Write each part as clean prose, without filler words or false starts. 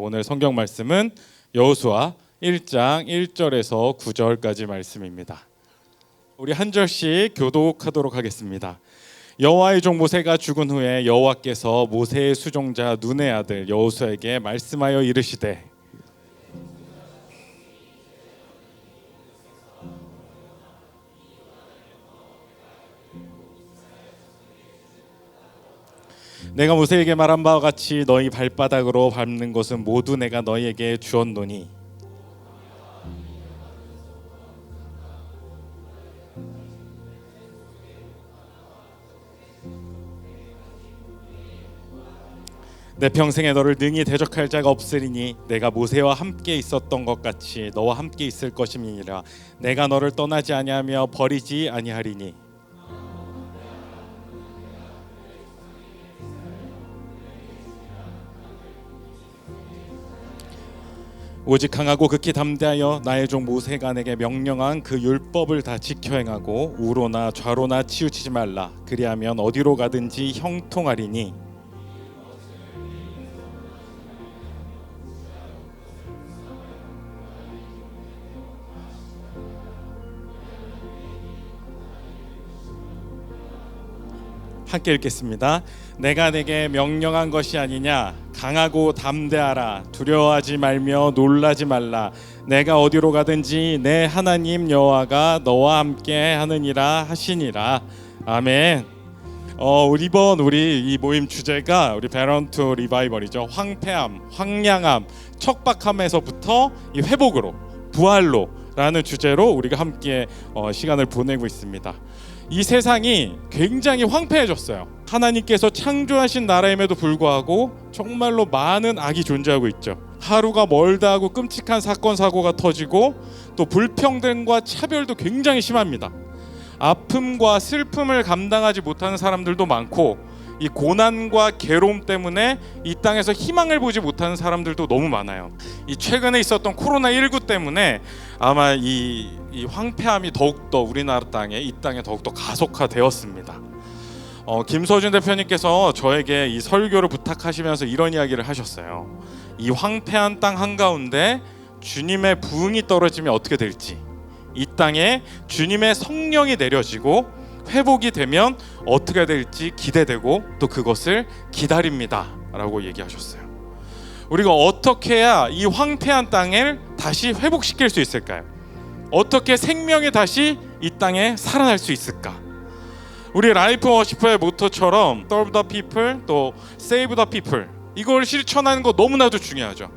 오늘 성경 말씀은 여호수아 1장 1절에서 9절까지 말씀입니다. 우리 한 절씩 교독하도록 하겠습니다. 여호와의 종 모세가 죽은 후에 여호와께서 모세의 수종자 눈의 아들 여호수아에게 말씀하여 이르시되 내가 모세에게 말한 바와 같이 너희 발바닥으로 밟는 것은 모두 내가 너희에게 주었노니 내 평생에 너를 능히 대적할 자가 없으리니 내가 모세와 함께 있었던 것 같이 너와 함께 있을 것임이니라. 내가 너를 떠나지 아니하며 버리지 아니하리니 오직 강하고 극히 담대하여 나의 종 모세가 내게 명령한 그 율법을 다 지켜 행하고 우로나 좌로나 치우치지 말라. 그리하면 어디로 가든지 형통하리니 함께 읽겠습니다. 내가 내게 명령한 것이 아니냐. 강하고 담대하라. 두려워하지 말며 놀라지 말라. 내가 어디로 가든지 내 하나님 여호와가 너와 함께 하느니라 하시니라. 아멘. 이번 우리 이 모임 주제가 우리 베런트 리바이벌이죠. 황폐함, 황량함, 척박함에서부터 이 회복으로, 부활로 라는 주제로 우리가 함께 시간을 보내고 있습니다. 이 세상이 굉장히 황폐해졌어요. 하나님께서 창조하신 나라임에도 불구하고 정말로 많은 악이 존재하고 있죠. 하루가 멀다 하고 끔찍한 사건 사고가 터지고 또 불평등과 차별도 굉장히 심합니다. 아픔과 슬픔을 감당하지 못하는 사람들도 많고 이 고난과 괴로움 때문에 이 땅에서 희망을 보지 못하는 사람들도 너무 많아요. 이 최근에 있었던 코로나19 때문에 아마 이 황폐함이 더욱더 우리나라 땅에 이 땅에 더욱더 가속화되었습니다. 김서준 대표님께서 저에게 이 설교를 부탁하시면서 이런 이야기를 하셨어요. 이 황폐한 땅 한가운데 주님의 부흥이 떨어지면 어떻게 될지, 이 땅에 주님의 성령이 내려지고 회복이 되면 어떻게 될지 기대되고 또 그것을 기다립니다 라고 얘기하셨어요. 우리가 어떻게 해야 이 황폐한 땅을 다시 회복시킬 수 있을까요? 어떻게 생명이 다시 이 땅에 살아날 수 있을까? 우리 라이프 워시퍼의 모토처럼 Serve the people 또 Save the people, 이걸 실천하는 거 너무나도 중요하죠.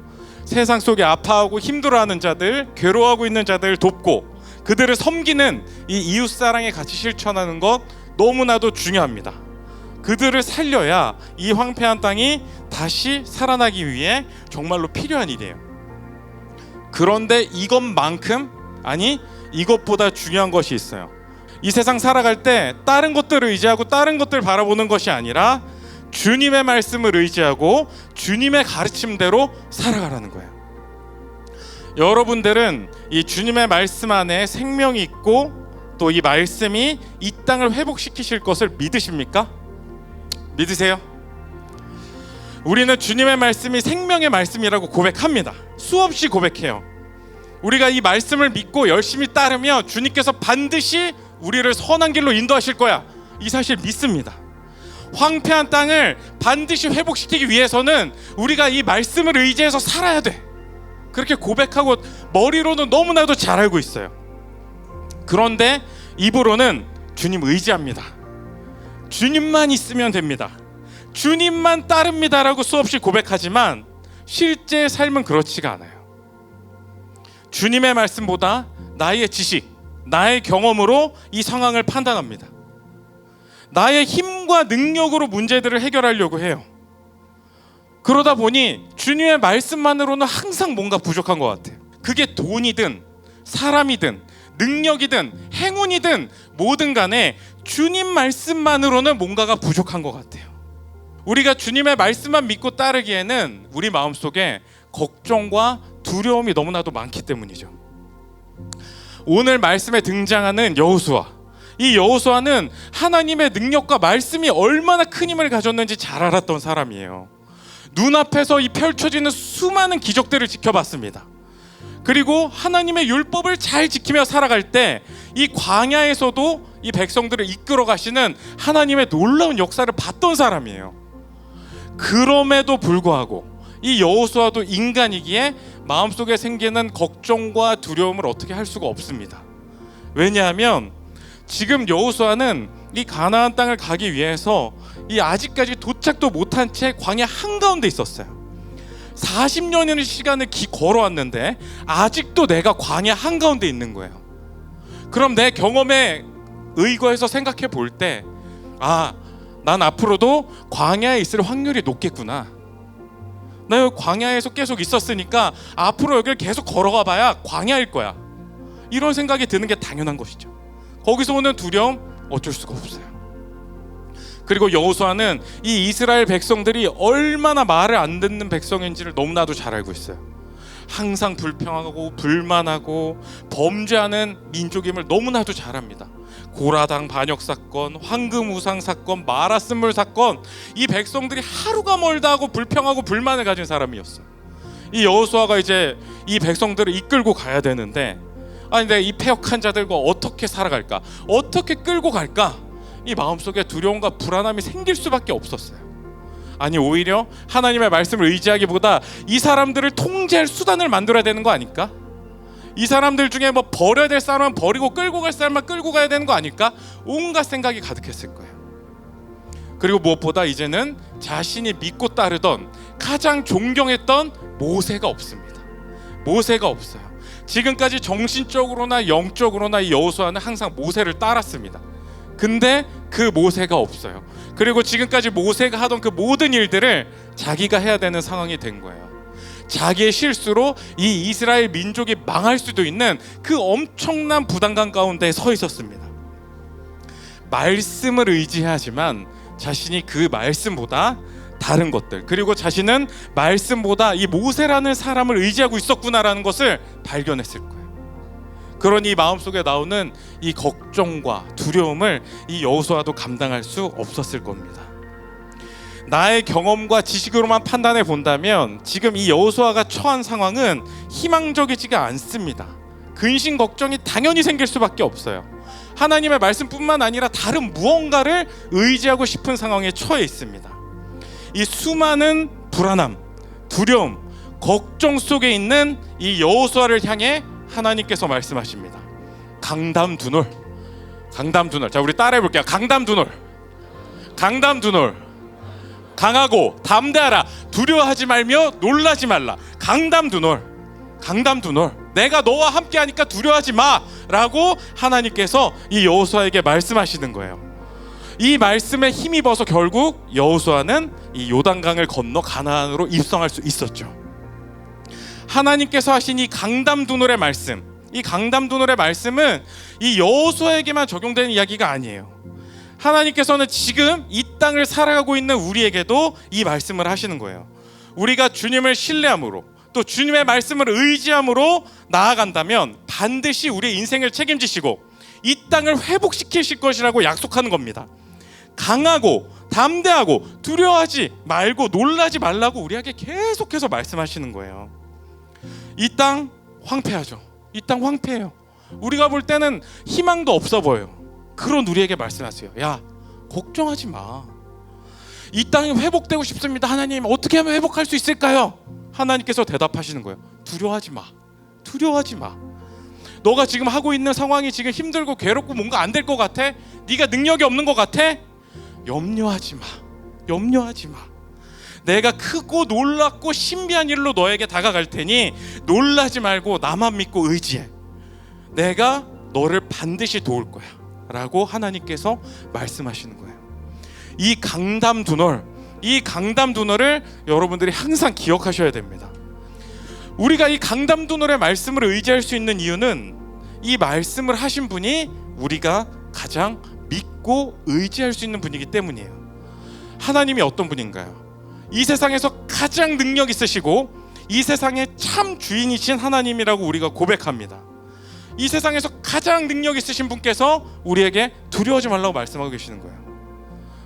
세상 속에 아파하고 힘들어하는 자들, 괴로워하고 있는 자들을 돕고 그들을 섬기는 이 이웃사랑의 가치 실천하는 것 너무나도 중요합니다. 그들을 살려야 이 황폐한 땅이 다시 살아나기 위해 정말로 필요한 일이에요. 그런데 이것만큼, 아니 이것보다 중요한 것이 있어요. 이 세상 살아갈 때 다른 것들을 의지하고 다른 것들을 바라보는 것이 아니라 주님의 말씀을 의지하고 주님의 가르침대로 살아가라는 거예요. 여러분들은 이 주님의 말씀 안에 생명이 있고 또 이 말씀이 이 땅을 회복시키실 것을 믿으십니까? 믿으세요? 우리는 주님의 말씀이 생명의 말씀이라고 고백합니다. 수없이 고백해요. 우리가 이 말씀을 믿고 열심히 따르며 주님께서 반드시 우리를 선한 길로 인도하실 거야, 이 사실 믿습니다. 황폐한 땅을 반드시 회복시키기 위해서는 우리가 이 말씀을 의지해서 살아야 돼, 그렇게 고백하고 머리로는 너무나도 잘 알고 있어요. 그런데 입으로는 주님 의지합니다. 주님만 있으면 됩니다. 주님만 따릅니다라고 수없이 고백하지만 실제 삶은 그렇지가 않아요. 주님의 말씀보다 나의 지식, 나의 경험으로 이 상황을 판단합니다. 나의 힘과 능력으로 문제들을 해결하려고 해요. 그러다 보니 주님의 말씀만으로는 항상 뭔가 부족한 것 같아요. 그게 돈이든 사람이든 능력이든 행운이든 뭐든 간에 주님 말씀만으로는 뭔가가 부족한 것 같아요. 우리가 주님의 말씀만 믿고 따르기에는 우리 마음속에 걱정과 두려움이 너무나도 많기 때문이죠. 오늘 말씀에 등장하는 여호수아, 이 여호수아는 하나님의 능력과 말씀이 얼마나 큰 힘을 가졌는지 잘 알았던 사람이에요. 눈앞에서 이 펼쳐지는 수많은 기적들을 지켜봤습니다. 그리고 하나님의 율법을 잘 지키며 살아갈 때 이 광야에서도 이 백성들을 이끌어 가시는 하나님의 놀라운 역사를 봤던 사람이에요. 그럼에도 불구하고 이 여호수아도 인간이기에 마음속에 생기는 걱정과 두려움을 어떻게 할 수가 없습니다. 왜냐하면 지금 여호수아는 이 가나안 땅을 가기 위해서 이 아직까지 도착도 못한 채 광야 한가운데 있었어요. 40년의 시간을 걸어왔는데 아직도 내가 광야 한가운데 있는 거예요. 그럼 내 경험에 의거해서 생각해 볼 때, 난 앞으로도 광야에 있을 확률이 높겠구나. 나 여기 광야에서 계속 있었으니까 앞으로 여기를 계속 걸어가 봐야 광야일 거야, 이런 생각이 드는 게 당연한 것이죠. 거기서 오는 두려움 어쩔 수가 없어요. 그리고 여호수아는 이 이스라엘 백성들이 얼마나 말을 안 듣는 백성인지를 너무나도 잘 알고 있어요. 항상 불평하고 불만하고 범죄하는 민족임을 너무나도 잘 압니다. 고라당 반역 사건, 황금 우상 사건, 마라 쓴물 사건, 이 백성들이 하루가 멀다 하고 불평하고 불만을 가진 사람이었어요. 이 여호수아가 이제 이 백성들을 이끌고 가야 되는데, 내가 이 패역한 자들과 어떻게 살아갈까, 어떻게 끌고 갈까, 이 마음속에 두려움과 불안함이 생길 수밖에 없었어요. 오히려 하나님의 말씀을 의지하기보다 이 사람들을 통제할 수단을 만들어야 되는 거 아닐까? 이 사람들 중에 버려야 될 사람은 버리고 끌고 갈 사람만 끌고 가야 되는 거 아닐까? 온갖 생각이 가득했을 거예요. 그리고 무엇보다 이제는 자신이 믿고 따르던, 가장 존경했던 모세가 없습니다. 모세가 없어요. 지금까지 정신적으로나 영적으로나 이 여호수아는 항상 모세를 따랐습니다. 근데 그 모세가 없어요. 그리고 지금까지 모세가 하던 그 모든 일들을 자기가 해야 되는 상황이 된 거예요. 자기의 실수로 이 이스라엘 민족이 망할 수도 있는 그 엄청난 부담감 가운데 서 있었습니다. 말씀을 의지하지만 자신이 그 말씀보다 다른 것들, 그리고 자신은 말씀보다 이 모세라는 사람을 의지하고 있었구나라는 것을 발견했을 거예요. 그러니 마음속에 나오는 이 걱정과 두려움을 이 여호수아도 감당할 수 없었을 겁니다. 나의 경험과 지식으로만 판단해 본다면 지금 이 여호수아가 처한 상황은 희망적이지가 않습니다. 근심 걱정이 당연히 생길 수밖에 없어요. 하나님의 말씀뿐만 아니라 다른 무언가를 의지하고 싶은 상황에 처해 있습니다. 이 수많은 불안함, 두려움, 걱정 속에 있는 이 여호수아를 향해 하나님께서 말씀하십니다. 강담두놀. 자, 우리 따라해 볼게요. 강담두놀. 강하고 담대하라. 두려워하지 말며 놀라지 말라. 강담두놀. 내가 너와 함께하니까 두려워하지 마라고 하나님께서 이 여호수아에게 말씀하시는 거예요. 이 말씀에 힘입어서 결국 여호수아는 이 요단강을 건너 가나안으로 입성할 수 있었죠. 하나님께서 하신 이 강담두놀의 말씀, 이 강담두놀의 말씀은 이 여호수아에게만 적용되는 이야기가 아니에요. 하나님께서는 지금 이 땅을 살아가고 있는 우리에게도 이 말씀을 하시는 거예요. 우리가 주님을 신뢰함으로, 또 주님의 말씀을 의지함으로 나아간다면 반드시 우리의 인생을 책임지시고 이 땅을 회복시키실 것이라고 약속하는 겁니다. 강하고 담대하고 두려워하지 말고 놀라지 말라고 우리에게 계속해서 말씀하시는 거예요. 이 땅 황폐하죠. 이 땅 황폐해요. 우리가 볼 때는 희망도 없어 보여요. 그런 우리에게 말씀하세요. 야, 걱정하지 마. 이 땅이 회복되고 싶습니다. 하나님, 어떻게 하면 회복할 수 있을까요? 하나님께서 대답하시는 거예요. 두려워하지 마. 두려워하지 마. 너가 지금 하고 있는 상황이 지금 힘들고 괴롭고 뭔가 안 될 것 같아? 네가 능력이 없는 것 같아? 염려하지 마. 염려하지 마. 내가 크고 놀랍고 신비한 일로 너에게 다가갈 테니 놀라지 말고 나만 믿고 의지해. 내가 너를 반드시 도울 거야 라고 하나님께서 말씀하시는 거예요. 이 강담두널을 여러분들이 항상 기억하셔야 됩니다. 우리가 이 강담두널의 말씀을 의지할 수 있는 이유는 이 말씀을 하신 분이 우리가 가장 믿고 의지할 수 있는 분이기 때문이에요. 하나님이 어떤 분인가요? 이 세상에서 가장 능력 있으시고 이 세상의 참 주인이신 하나님이라고 우리가 고백합니다. 이 세상에서 가장 능력 있으신 분께서 우리에게 두려워하지 말라고 말씀하고 계시는 거예요.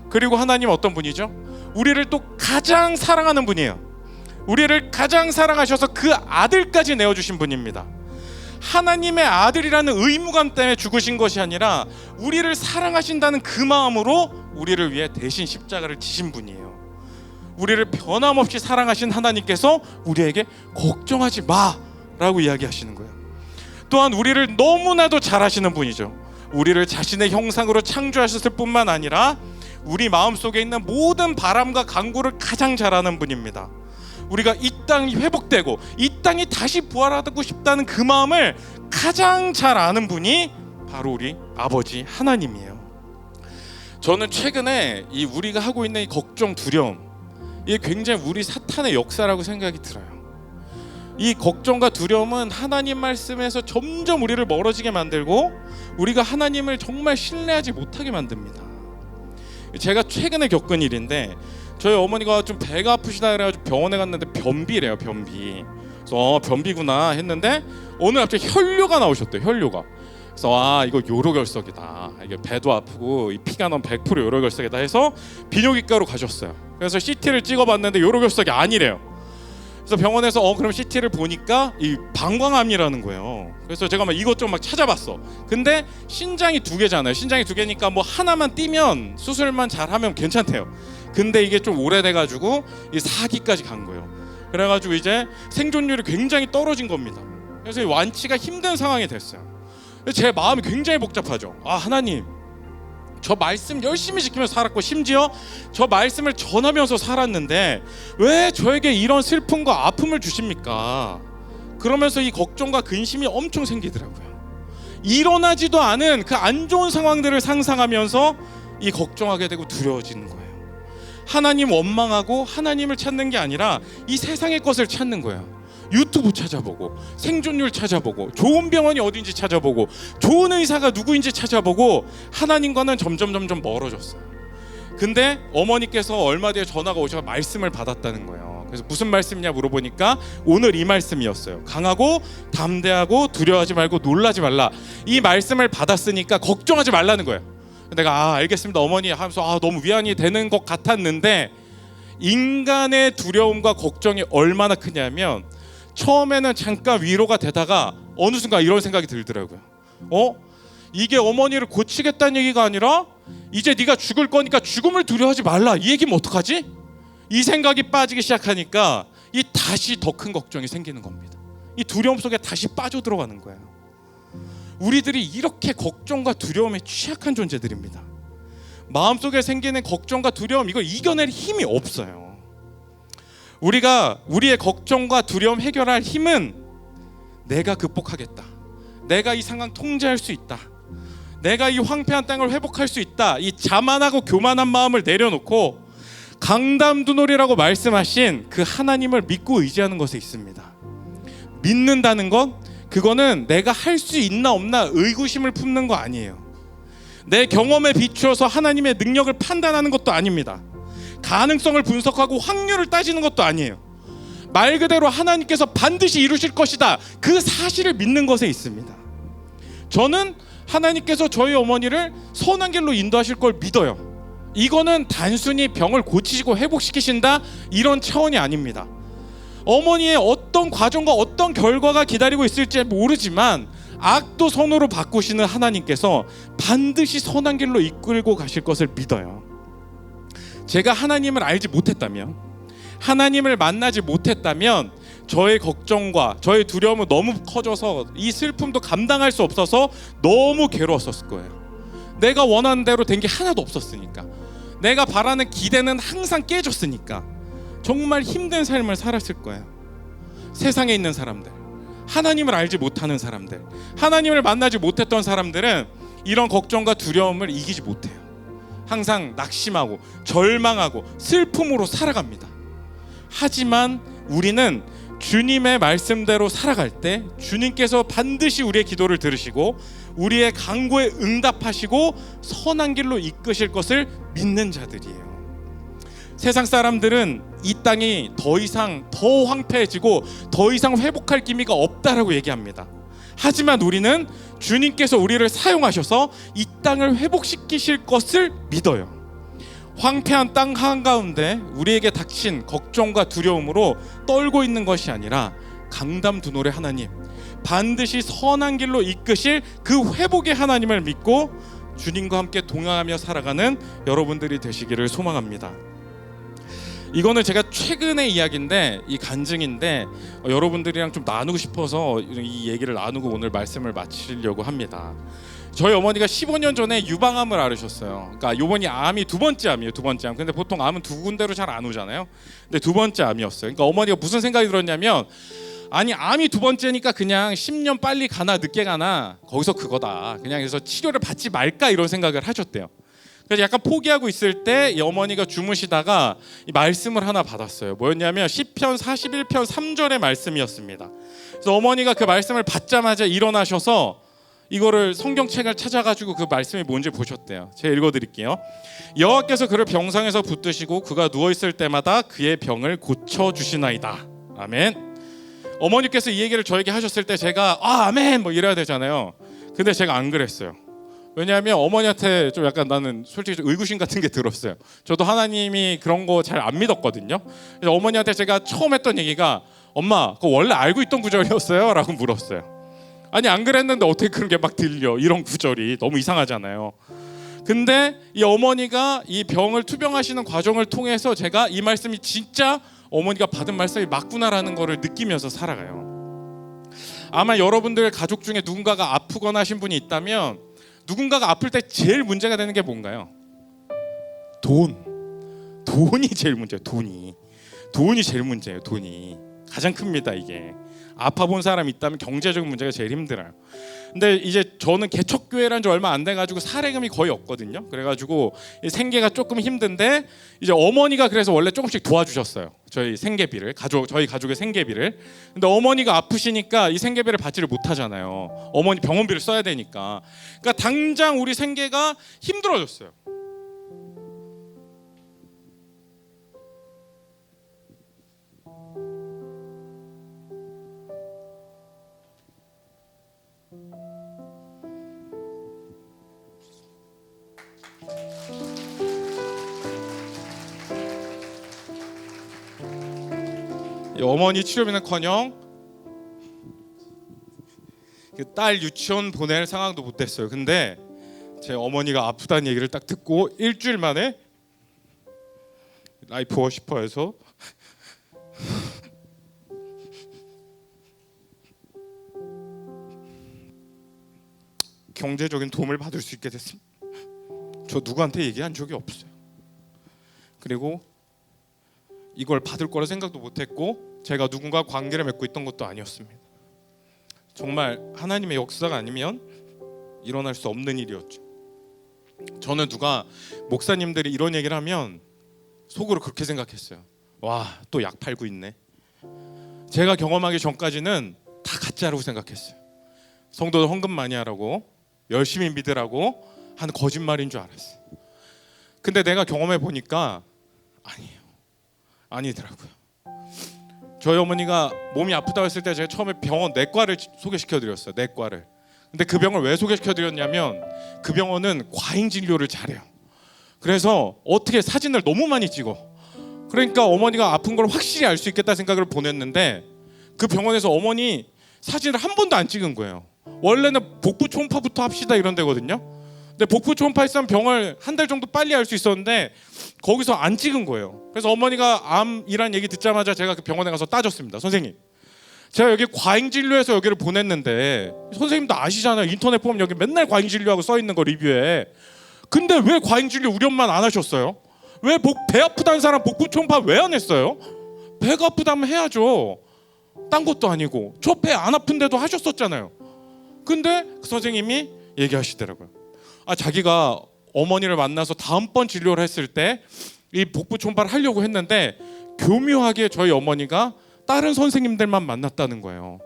그리고 하나님 어떤 분이죠? 우리를 또 가장 사랑하는 분이에요. 우리를 가장 사랑하셔서 그 아들까지 내어주신 분입니다. 하나님의 아들이라는 의무감 때문에 죽으신 것이 아니라 우리를 사랑하신다는 그 마음으로 우리를 위해 대신 십자가를 지신 분이에요. 우리를 변함없이 사랑하신 하나님께서 우리에게 걱정하지 마라고 이야기하시는 거예요. 또한 우리를 너무나도 잘 아시는 분이죠. 우리를 자신의 형상으로 창조하셨을 뿐만 아니라 우리 마음속에 있는 모든 바람과 간구를 가장 잘 아는 분입니다. 우리가 이 땅이 회복되고 이 땅이 다시 부활하고 싶다는 그 마음을 가장 잘 아는 분이 바로 우리 아버지 하나님이에요. 저는 최근에 이 우리가 하고 있는 이 걱정, 두려움, 이게 굉장히 우리 사탄의 역사라고 생각이 들어요. 이 걱정과 두려움은 하나님 말씀에서 점점 우리를 멀어지게 만들고 우리가 하나님을 정말 신뢰하지 못하게 만듭니다. 제가 최근에 겪은 일인데 저희 어머니가 좀 배가 아프시다 그래가지고 병원에 갔는데 변비래요. 변비. 그래서 변비구나 했는데 오늘 갑자기 혈뇨가 나오셨대요. 혈뇨가. 그래서 이거 요로결석이다. 이게 배도 아프고 이 피가 넌 100% 요로결석이다 해서 비뇨기과로 가셨어요. 그래서 CT를 찍어봤는데 요로결석이 아니래요. 그래서 병원에서 그럼 CT를 보니까 이 방광암이라는 거예요. 그래서 제가 막 이것저것 막 찾아봤어. 근데 신장이 2개잖아요. 신장이 2개니까 뭐 하나만 띄면 수술만 잘하면 괜찮대요. 근데 이게 좀 오래돼가지고 이 4기까지 간 거예요. 그래가지고 이제 생존율이 굉장히 떨어진 겁니다. 그래서 완치가 힘든 상황이 됐어요. 제 마음이 굉장히 복잡하죠. 하나님, 저 말씀 열심히 지키면서 살았고 심지어 저 말씀을 전하면서 살았는데 왜 저에게 이런 슬픔과 아픔을 주십니까? 그러면서 이 걱정과 근심이 엄청 생기더라고요. 일어나지도 않은 그 안 좋은 상황들을 상상하면서 이 걱정하게 되고 두려워지는 거예요. 하나님 원망하고 하나님을 찾는 게 아니라 이 세상의 것을 찾는 거예요. 유튜브 찾아보고 생존율 찾아보고 좋은 병원이 어딘지 찾아보고 좋은 의사가 누구인지 찾아보고 하나님과는 점점 멀어졌어요. 근데 어머니께서 얼마 뒤에 전화가 오셔서 말씀을 받았다는 거예요. 그래서 무슨 말씀이냐 물어보니까 오늘 이 말씀이었어요. 강하고 담대하고 두려워하지 말고 놀라지 말라. 이 말씀을 받았으니까 걱정하지 말라는 거예요. 내가 알겠습니다 어머니 하면서 너무 위안이 되는 것 같았는데 인간의 두려움과 걱정이 얼마나 크냐면 처음에는 잠깐 위로가 되다가 어느 순간 이런 생각이 들더라고요. 이게 어머니를 고치겠다는 얘기가 아니라 이제 네가 죽을 거니까 죽음을 두려워하지 말라 이 얘기면 어떡하지? 이 생각이 빠지기 시작하니까 이 다시 더 큰 걱정이 생기는 겁니다. 이 두려움 속에 다시 빠져들어가는 거예요. 우리들이 이렇게 걱정과 두려움에 취약한 존재들입니다. 마음속에 생기는 걱정과 두려움 이걸 이겨낼 힘이 없어요. 우리가 우리의 걱정과 두려움 해결할 힘은 내가 극복하겠다. 내가 이 상황 통제할 수 있다. 내가 이 황폐한 땅을 회복할 수 있다. 이 자만하고 교만한 마음을 내려놓고 강담두놀이라고 말씀하신 그 하나님을 믿고 의지하는 것에 있습니다. 믿는다는 건 그거는 내가 할 수 있나 없나 의구심을 품는 거 아니에요. 내 경험에 비추어서 하나님의 능력을 판단하는 것도 아닙니다. 가능성을 분석하고 확률을 따지는 것도 아니에요. 말 그대로 하나님께서 반드시 이루실 것이다. 그 사실을 믿는 것에 있습니다. 저는 하나님께서 저희 어머니를 선한 길로 인도하실 걸 믿어요. 이거는 단순히 병을 고치시고 회복시키신다 이런 차원이 아닙니다. 어머니의 어떤 과정과 어떤 결과가 기다리고 있을지 모르지만 악도 선으로 바꾸시는 하나님께서 반드시 선한 길로 이끌고 가실 것을 믿어요. 제가 하나님을 알지 못했다면, 하나님을 만나지 못했다면 저의 걱정과 저의 두려움은 너무 커져서 이 슬픔도 감당할 수 없어서 너무 괴로웠었을 거예요. 내가 원하는 대로 된 게 하나도 없었으니까, 내가 바라는 기대는 항상 깨졌으니까 정말 힘든 삶을 살았을 거예요. 세상에 있는 사람들, 하나님을 알지 못하는 사람들, 하나님을 만나지 못했던 사람들은 이런 걱정과 두려움을 이기지 못해요. 항상 낙심하고 절망하고 슬픔으로 살아갑니다. 하지만 우리는 주님의 말씀대로 살아갈 때 주님께서 반드시 우리의 기도를 들으시고 우리의 간구에 응답하시고 선한 길로 이끄실 것을 믿는 자들이에요. 세상 사람들은 이 땅이 더 이상 더 황폐해지고 더 이상 회복할 기미가 없다라고 얘기합니다. 하지만 우리는 주님께서 우리를 사용하셔서 이 땅을 회복시키실 것을 믿어요. 황폐한 땅 한가운데 우리에게 닥친 걱정과 두려움으로 떨고 있는 것이 아니라 강담두노래 하나님, 반드시 선한 길로 이끄실 그 회복의 하나님을 믿고 주님과 함께 동행하며 살아가는 여러분들이 되시기를 소망합니다. 이거는 제가 최근의 이야기인데, 이 간증인데 여러분들이랑 좀 나누고 싶어서 이 얘기를 나누고 오늘 말씀을 마치려고 합니다. 저희 어머니가 15년 전에 유방암을 앓으셨어요. 그러니까 요번이 암이 두 번째 암이에요. 두 번째 암. 근데 보통 암은 두 군데로 잘 안 오잖아요. 근데 두 번째 암이었어요. 그러니까 어머니가 무슨 생각이 들었냐면, 아니 암이 두 번째니까 그냥 10년 빨리 가나 늦게 가나 거기서 그거다, 그냥 그래서 치료를 받지 말까 이런 생각을 하셨대요. 그래서 약간 포기하고 있을 때 이 어머니가 주무시다가 이 말씀을 하나 받았어요. 뭐였냐면 시편 41편 3절의 말씀이었습니다. 그래서 어머니가 그 말씀을 받자마자 일어나셔서 이거를 성경책을 찾아가지고 그 말씀이 뭔지 보셨대요. 제가 읽어드릴게요. 여호와께서 그를 병상에서 붙드시고 그가 누워있을 때마다 그의 병을 고쳐주시나이다. 아멘. 어머니께서 이 얘기를 저에게 하셨을 때 제가 아멘 뭐 이래야 되잖아요. 근데 제가 안 그랬어요. 왜냐하면 어머니한테 좀 약간 나는 솔직히 좀 의구심 같은 게 들었어요. 저도 하나님이 그런 거 잘 안 믿었거든요. 그래서 어머니한테 제가 처음 했던 얘기가, 엄마 그거 원래 알고 있던 구절이었어요? 라고 물었어요. 아니 안 그랬는데 어떻게 그런 게 막 들려, 이런 구절이 너무 이상하잖아요. 근데 이 어머니가 이 병을 투병하시는 과정을 통해서 제가 이 말씀이 진짜 어머니가 받은 말씀이 맞구나라는 거를 느끼면서 살아가요. 아마 여러분들 가족 중에 누군가가 아프거나 하신 분이 있다면 누군가가 아플 때 제일 문제가 되는 게 뭔가요? 돈이 제일 문제예요. 돈이 제일 문제예요. 돈이 가장 큽니다. 이게 아파 본 사람이 있다면 경제적인 문제가 제일 힘들어요. 근데 이제 저는 개척교회란 지 얼마 안 돼가지고 사례금이 거의 없거든요. 그래가지고 생계가 조금 힘든데 이제 어머니가 그래서 원래 조금씩 도와주셨어요. 저희 생계비를, 저희 가족의 생계비를. 근데 어머니가 아프시니까 이 생계비를 받지를 못하잖아요. 어머니 병원비를 써야 되니까. 그러니까 당장 우리 생계가 힘들어졌어요. 어머니 치료비는커녕 딸 유치원 보낼 상황도 못 됐어요. 근데 제 어머니가 아프다는 얘기를 딱 듣고 일주일 만에 라이프 워시퍼에서 경제적인 도움을 받을 수 있게 됐습니다. 저 누구한테 얘기한 적이 없어요. 그리고 이걸 받을 거라 생각도 못했고 제가 누군가 관계를 맺고 있던 것도 아니었습니다. 정말 하나님의 역사가 아니면 일어날 수 없는 일이었죠. 저는 누가 목사님들이 이런 얘기를 하면 속으로 그렇게 생각했어요. 와, 또 약 팔고 있네. 제가 경험하기 전까지는 다 가짜라고 생각했어요. 성도들 헌금 많이 하라고, 열심히 믿으라고 하는 거짓말인 줄 알았어요. 근데 내가 경험해 보니까 아니더라고요. 저희 어머니가 몸이 아프다고 했을 때 제가 처음에 병원 내과를 소개시켜드렸어요. 내과를. 근데 그 병을 왜 소개시켜드렸냐면 그 병원은 과잉 진료를 잘해요. 그래서 어떻게 사진을 너무 많이 찍어. 그러니까 어머니가 아픈 걸 확실히 알 수 있겠다 생각을 보냈는데 그 병원에서 어머니 사진을 한 번도 안 찍은 거예요. 원래는 복부 초음파부터 합시다 이런 데거든요. 근데 복부 초음파 했으면 병을 한 달 정도 빨리 알 수 있었는데 거기서 안 찍은 거예요. 그래서 어머니가 암이란 얘기 듣자마자 제가 그 병원에 가서 따졌습니다. 선생님, 제가 여기 과잉 진료해서 여기를 보냈는데 선생님도 아시잖아요. 인터넷 보면 여기 맨날 과잉 진료하고 써 있는 거 리뷰에. 근데 왜 과잉 진료 우리 엄마는 안 하셨어요? 왜 배 아프다는 사람 복부 초음파 왜 안 했어요? 배가 아프다면 해야죠. 딴 것도 아니고 저 배 안 아픈데도 하셨었잖아요. 근데 그 선생님이 얘기하시더라고요. 자기가 어머니를 만나서 다음번 진료를 했을 때 이 복부 초음파를 하려고 했는데 교묘하게 저희 어머니가 다른 선생님들만 만났다는 거예요.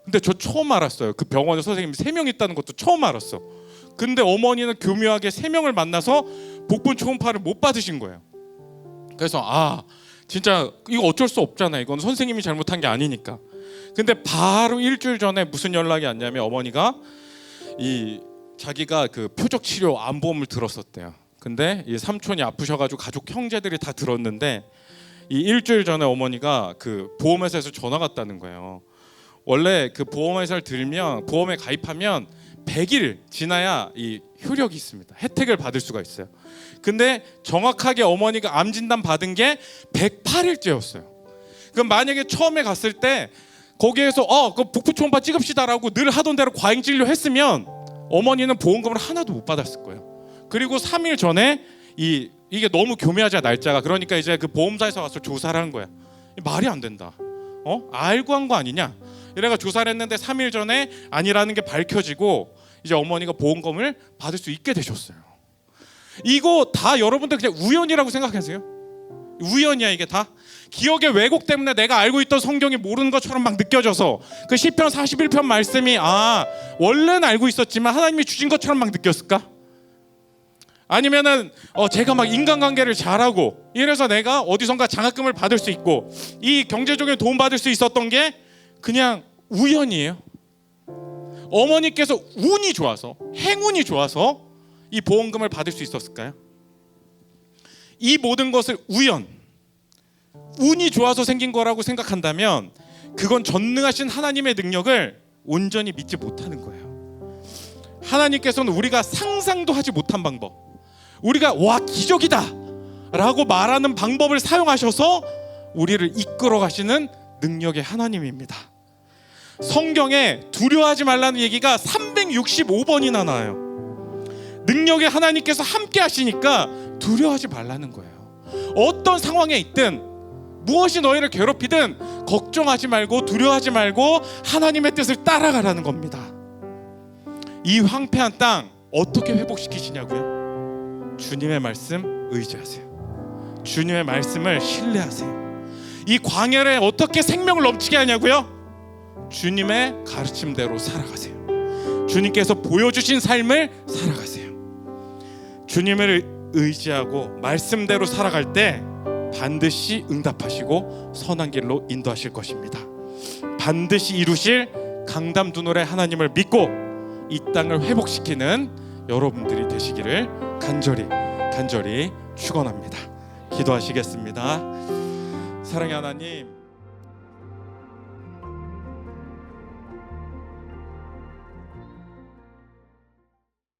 근데 저 처음 알았어요. 그 병원에 선생님이 3명 있다는 것도 처음 알았어. 근데 어머니는 교묘하게 3명을 만나서 복부 초음파를 못 받으신 거예요. 그래서 진짜 이거 어쩔 수 없잖아. 이건 선생님이 잘못한 게 아니니까. 근데 바로 일주일 전에 무슨 연락이 왔냐면 어머니가 자기가 그 표적 치료 암보험을 들었었대요. 근데 이 삼촌이 아프셔가지고 가족 형제들이 다 들었는데 이 일주일 전에 어머니가 그 보험회사에서 전화가 왔다는 거예요. 원래 그 보험회사를 들면 보험에 가입하면 100일 지나야 이 효력이 있습니다. 혜택을 받을 수가 있어요. 근데 정확하게 어머니가 암 진단 받은 게 108일째였어요. 그럼 만약에 처음에 갔을 때 거기에서 그 복부 초음파 찍읍시다라고 늘 하던 대로 과잉 진료했으면 어머니는 보험금을 하나도 못 받았을 거예요. 그리고 3일 전에 이게 너무 교묘하자 날짜가. 그러니까 이제 그 보험사에서 와서 조사를 한 거야. 말이 안 된다. 알고 한 거 아니냐? 이래가 조사를 했는데 3일 전에 아니라는 게 밝혀지고 이제 어머니가 보험금을 받을 수 있게 되셨어요. 이거 다 여러분들 그냥 우연이라고 생각하세요? 우연이야 이게 다? 기억의 왜곡 때문에 내가 알고 있던 성경이 모르는 것처럼 막 느껴져서 그 시편 41편 말씀이 원래는 알고 있었지만 하나님이 주신 것처럼 막 느꼈을까? 아니면은 제가 막 인간관계를 잘하고 이래서 내가 어디선가 장학금을 받을 수 있고 이 경제적인 도움 받을 수 있었던 게 그냥 우연이에요. 어머니께서 운이 좋아서 행운이 좋아서 이 보험금을 받을 수 있었을까요? 이 모든 것을 운이 좋아서 생긴 거라고 생각한다면 그건 전능하신 하나님의 능력을 온전히 믿지 못하는 거예요. 하나님께서는 우리가 상상도 하지 못한 방법, 우리가 기적이다 라고 말하는 방법을 사용하셔서 우리를 이끌어 가시는 능력의 하나님입니다. 성경에 두려워하지 말라는 얘기가 365번이나 나와요. 능력의 하나님께서 함께 하시니까 두려워하지 말라는 거예요. 어떤 상황에 있든 무엇이 너희를 괴롭히든 걱정하지 말고 두려워하지 말고 하나님의 뜻을 따라가라는 겁니다. 이 황폐한 땅 어떻게 회복시키시냐고요? 주님의 말씀 의지하세요. 주님의 말씀을 신뢰하세요. 이 광야를 어떻게 생명을 넘치게 하냐고요? 주님의 가르침대로 살아가세요. 주님께서 보여주신 삶을 살아가세요. 주님을 의지하고 말씀대로 살아갈 때 반드시 응답하시고 선한 길로 인도하실 것입니다. 반드시 이루실 강담 두노래 하나님을 믿고 이 땅을 회복시키는 여러분들이 되시기를 간절히 축원합니다. 기도하시겠습니다. 사랑의 하나님,